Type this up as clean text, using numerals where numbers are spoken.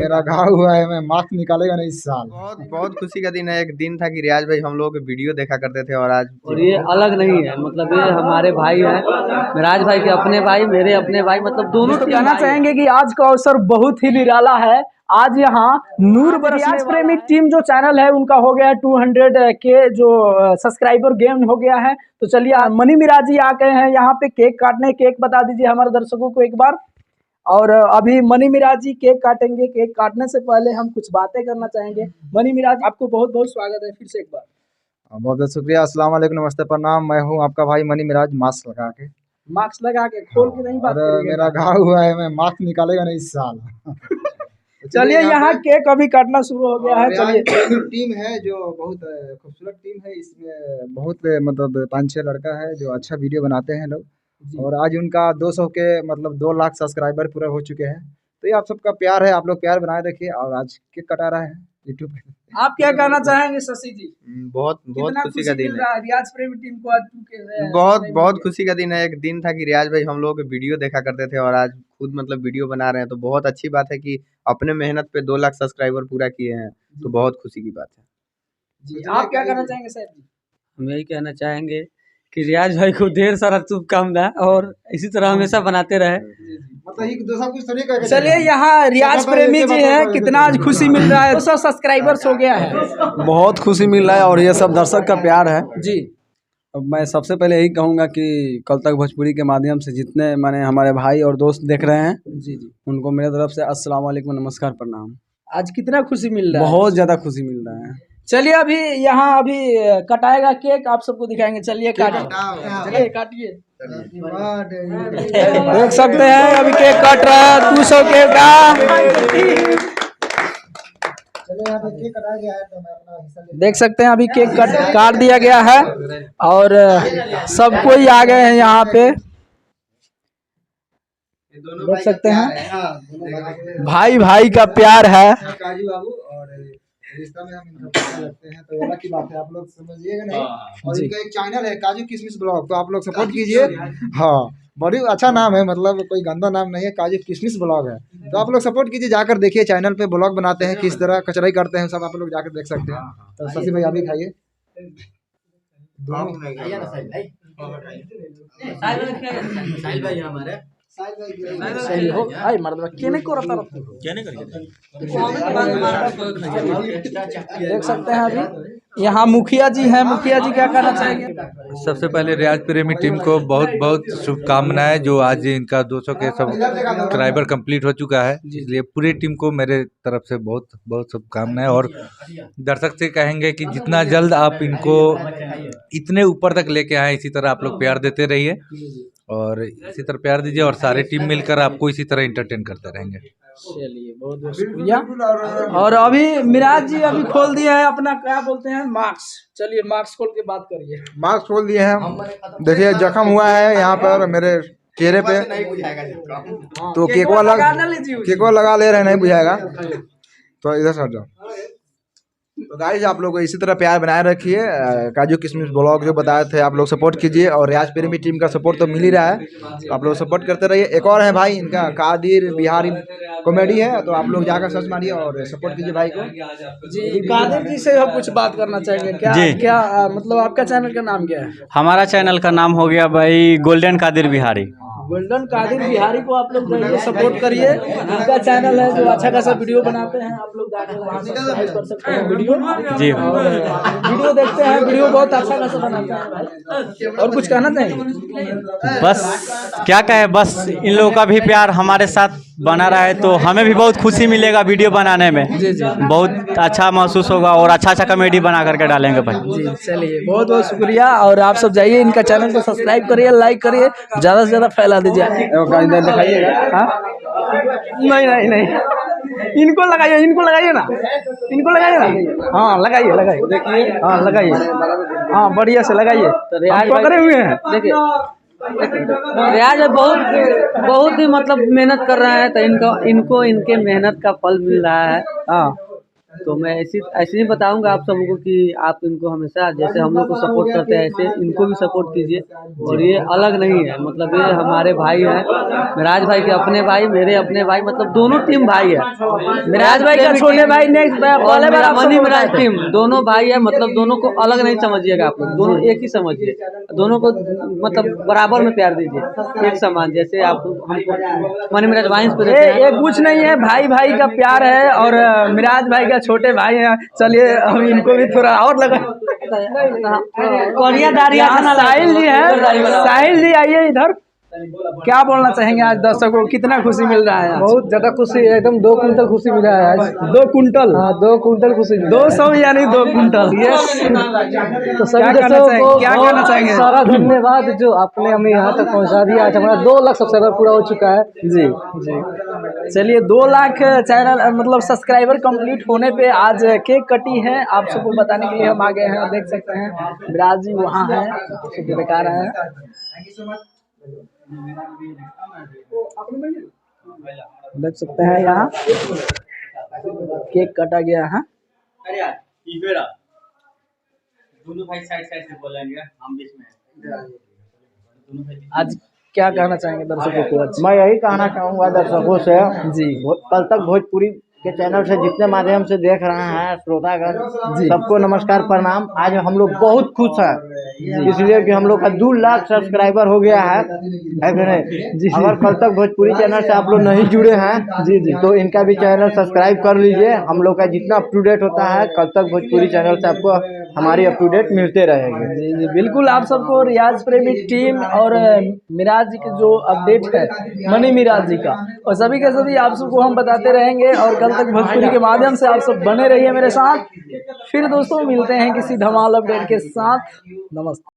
मेरा घाव हुआ है, मैं मास्क निकालेगा नहीं इस साल। बहुत बहुत खुशी का दिन है। एक दिन था कि रियाज भाई हम लोग वीडियो देखा करते थे और आज और ये अलग नहीं है, मतलब ये हमारे भाई हैं, राज भाई के अपने भाई, मेरे अपने भाई, मतलब दोनों। तो कहना चाहेंगे कि आज का अवसर बहुत ही निराला है। आज यहाँ नूर रियाज प्रेमी टीम जो चैनल है उनका हो गया 200 के जो सब्सक्राइबर गेम हो गया है। तो चलिए मनी मिराज जी आ गए हैं यहाँ पे केक काटने। केक बता दीजिए हमारे दर्शकों को एक बार। और अभी मनी मिराज जी केक काटेंगे। केक काटने से पहले हम कुछ बातें करना चाहेंगे। मनी मिराज आपको बहुत बहुत स्वागत है फिर से एक बार। बहुत बहुत शुक्रिया। अस्सलाम वालेकुम, नमस्ते, प्रणाम। मैं हूँ आपका भाई मनी मिराज, मास्क लगा के। मास्क लगा के खोल के नहीं बात करिए। मेरा घाव हुआ है, मैं मास्क निकालेगा नहीं इस साल। चलिए यहाँ केक अभी काटना शुरू हो गया है। चलिए टीम है जो बहुत खूबसूरत टीम है। इसमें बहुत मतलब 5-6 लड़का है जो अच्छा वीडियो बनाते हैं लोग। और आज उनका 200 के मतलब 2 लाख सब्सक्राइबर पूरे हो चुके हैं। तो ये आप सबका प्यार है, आप लोग प्यार बनाए रखिए। और आज केक कटा रहा है यूट्यूब पे। आप क्या कहना चाहेंगे शशि जी? बहुत बहुत खुशी का दिन है। रियाज प्रेमी टीम को आज बहुत बहुत खुशी का दिन है। एक दिन था कि रियाज भाई हम लोग वीडियो देखा करते थे और आज खुद मतलब वीडियो बना रहे हैं। तो बहुत अच्छी बात है कि अपने मेहनत पे 2 लाख सब्सक्राइबर पूरा किए हैं, तो बहुत खुशी की बात है जी। आप क्या कहना चाहेंगे साहब जी? हम यही कहना चाहेंगे कि रियाज भाई को ढेर सारा शुभकामनाएं और इसी तरह हमेशा बनाते रहे। मतलब चलिए यहाँ रियाज प्रेमी जी है, कितना आज खुशी मिल रहा है। 200 सब्सक्राइबर्स हो गया है। बहुत खुशी मिल रहा है और ये सब दर्शक का प्यार है जी। अब मैं सबसे पहले यही कहूँगा कि कल तक भोजपुरी के माध्यम से जितने माने हमारे भाई और दोस्त देख रहे हैं जी जी, उनको मेरे तरफ से अस्सलाम वालेकुम, नमस्कार, प्रणाम। आज कितना खुशी मिल रहा है? बहुत ज़्यादा खुशी मिल रहा है। चलिए अभी यहाँ अभी कटाएगा केक, आप सबको दिखाएंगे। चलिए काटिए काटिए। देख सकते हैं अभी केक कट रहा है 200 केक का। देख सकते हैं अभी केक काट दिया गया है और सब कोई आ गए हैं यहाँ पे। देख सकते हैं भाई भाई का प्यार है। काजू बाबू और रिश्ता में हम इनका लगते हैं तो अलग की बात है, आप लोग समझिएगा नहीं। और इनका एक चैनल है काजू किशमिश ब्लॉग, तो आप लोग सपोर्ट कीजिए। हाँ, बड़ी अच्छा नाम है, मतलब कोई गंदा नाम नहीं है, काजू किशमिश ब्लॉग है। तो आप लोग सपोर्ट कीजिए, जाकर देखिए। चैनल पे ब्लॉग बनाते हैं, किस तरह कचराई करते हैं, सब आप लोग जाकर देख सकते हैं। तो शशि भाई अभी खाइए। देख सकते हैं अभी यहाँ मुखिया जी हैं। मुखिया जी क्या कहना चाहेंगे? सबसे पहले रियाज प्रेमी टीम को बहुत बहुत शुभकामनाएं, जो आज इनका 200 के सब्सक्राइबर कंप्लीट हो चुका है, इसलिए पूरी टीम को मेरे तरफ से बहुत बहुत शुभकामनाएं। और दर्शक से कहेंगे कि जितना जल्द आप इनको इतने ऊपर तक लेके आए, इसी तरह आप लोग प्यार देते रहिए और इसी तरह प्यार दीजिए और सारी टीम मिलकर आपको इसी तरह एंटरटेन करते रहेंगे। चलिए बहुत बहुत शुक्रिया। और अभी मिराज जी अभी खोल दिया है अपना, क्या बोलते हैं, मास्क। चलिए मास्क खोल के बात करिए। मास्क खोल दिए हैं। देखिए जख्म हुआ है यहाँ पर मेरे चेहरे पे, तो केकवा लगा ले रहे, नहीं बुझाएगा तो इधर से हट जाओ। तो गाइस आप लोग इसी तरह प्यार बनाए रखिए। काजू किशमिश ब्लॉग जो बताए थे आप लोग सपोर्ट कीजिए। और रियाज प्रेमी टीम का सपोर्ट तो मिल ही रहा है, तो आप लोग सपोर्ट करते रहिए। एक और है भाई इनका, कादिर बिहारी कॉमेडी है, तो आप लोग जाकर सर्च मारिए और सपोर्ट कीजिए भाई को। जी कादिर जी से हम कुछ बात करना चाहेंगे। क्या जी। क्या मतलब आपका चैनल का नाम क्या है? हमारा चैनल का नाम हो गया भाई गोल्डन कादिर बिहारी। गोल्डन कादिर बिहारी को आप लोग जाइए सपोर्ट करिए। इनका चैनल है जो अच्छा खासा वीडियो बनाते हैं, आप लोग जाकर वहाँ सब्सक्राइब कर सकते हैं वीडियो जी। और वीडियो देखते हैं, वीडियो बहुत अच्छा खासा बनाते हैं भाई। और कुछ कहना चाहेंगे? बस क्या कहे, बस इन लोगों का भी प्यार हमारे साथ बना रहा है तो हमें भी बहुत खुशी मिलेगा वीडियो बनाने में। बहुत अच्छा महसूस होगा और अच्छा अच्छा कॉमेडी बना करके डालेंगे भाई। जी चलिए बहुत बहुत शुक्रिया। और आप सब जाइए इनका चैनल को सब्सक्राइब करिए, लाइक करिए, ज़्यादा से ज़्यादा फैला दीजिए। दिखाइएगा। नहीं नहीं नहीं, इनको लगाइए, इनको लगाइए ना, इनको लगाइए ना। हाँ लगाइए लगाइए, देखिए हाँ लगाइए, हाँ बढ़िया से लगाइए। हम पकड़े हुए हैं, देखिए रियाज बहुत ही मतलब मेहनत कर रहा है, तो इनको इनके मेहनत का फल मिल रहा है। हाँ तो मैं ऐसे ही बताऊंगा आप सबको कि आप इनको हमेशा जैसे हम लोग को सपोर्ट करते हैं ऐसे इनको भी सपोर्ट कीजिए। और ये अलग नहीं है, मतलब ये हमारे भाई हैं, मिराज भाई के अपने भाई, मेरे अपने भाई, मतलब दोनों टीम भाई है। मिराज भाई का छोटे भाई नेक्स्ट और मेरा मनी मिराज टीम दोनों भाई है, मतलब दोनों को अलग नहीं समझिएगा आप लोग, दोनों एक ही समझिए, दोनों को मतलब बराबर में प्यार दीजिए, एक समान। जैसे आप हमको मनी मिराज वाइंस पे देते हैं, ये कुछ नहीं है, भाई भाई का प्यार है। और मिराज भाई का छोटे भाई हैं। चलिए हम इनको भी थोड़ा और लगा साहिल जी है, साहिल जी आइए इधर। क्या बोलना चाहेंगे आज दर्शकों को, कितना खुशी मिल रहा है? बहुत ज्यादा खुशी है, एकदम 2 कुंटल खुशी मिला है आज। 2 कुंटल? हाँ, 2 कुंटल खुशी। 200 यानी 2 कुंटल। यस। तो सभी क्या कहना चाहेंगे? सारा धन्यवाद जो आपने हमें यहाँ तक पहुँचा दिया। आज हमारा 2 लाख सब्सक्राइबर पूरा हो चुका है। जी जी। चलिए 2 लाख चैनल मतलब सब्सक्राइबर कंप्लीट होने पे आज केक कटी है, आप सबको बताने के लिए हम आ गए हैं। देख सकते हैं विराज जी वहाँ हैं, सबको दिखा रहे हैं। देख सकते हैं यहाँ केक काटा गया है। दोनों भाई साइड से बोलेंगे, हम बीच में। आज क्या कहना चाहेंगे दर्शकों को? आज मैं यही कहना चाहूँगा दर्शकों से जी, कल तक भोजपुरी के चैनल से जितने माध्यम से देख रहे हैं श्रोतागण, सबको नमस्कार प्रणाम। आज हम लोग बहुत खुश हैं इसलिए कि हम लोग का 2 लाख सब्सक्राइबर हो गया है कि नहीं? अगर कल तक भोजपुरी चैनल से आप लोग नहीं जुड़े हैं जी तो इनका भी चैनल सब्सक्राइब कर लीजिए। हम लोग का जितना अप टू डेट होता है कल तक भोजपुरी चैनल से आपको हमारी अप टू डेट मिलते रहेंगे। जी जी बिल्कुल। आप सबको रियाज प्रेमी टीम और मिराज जी के जो अपडेट है मनी मिराज जी का, और सभी के सभी आप सबको हम बताते रहेंगे। और कल तक भोजपुरी के माध्यम से आप सब बने रहिए मेरे साथ। फिर दोस्तों मिलते हैं किसी धमाल अपडेट के साथ। नमस्ते।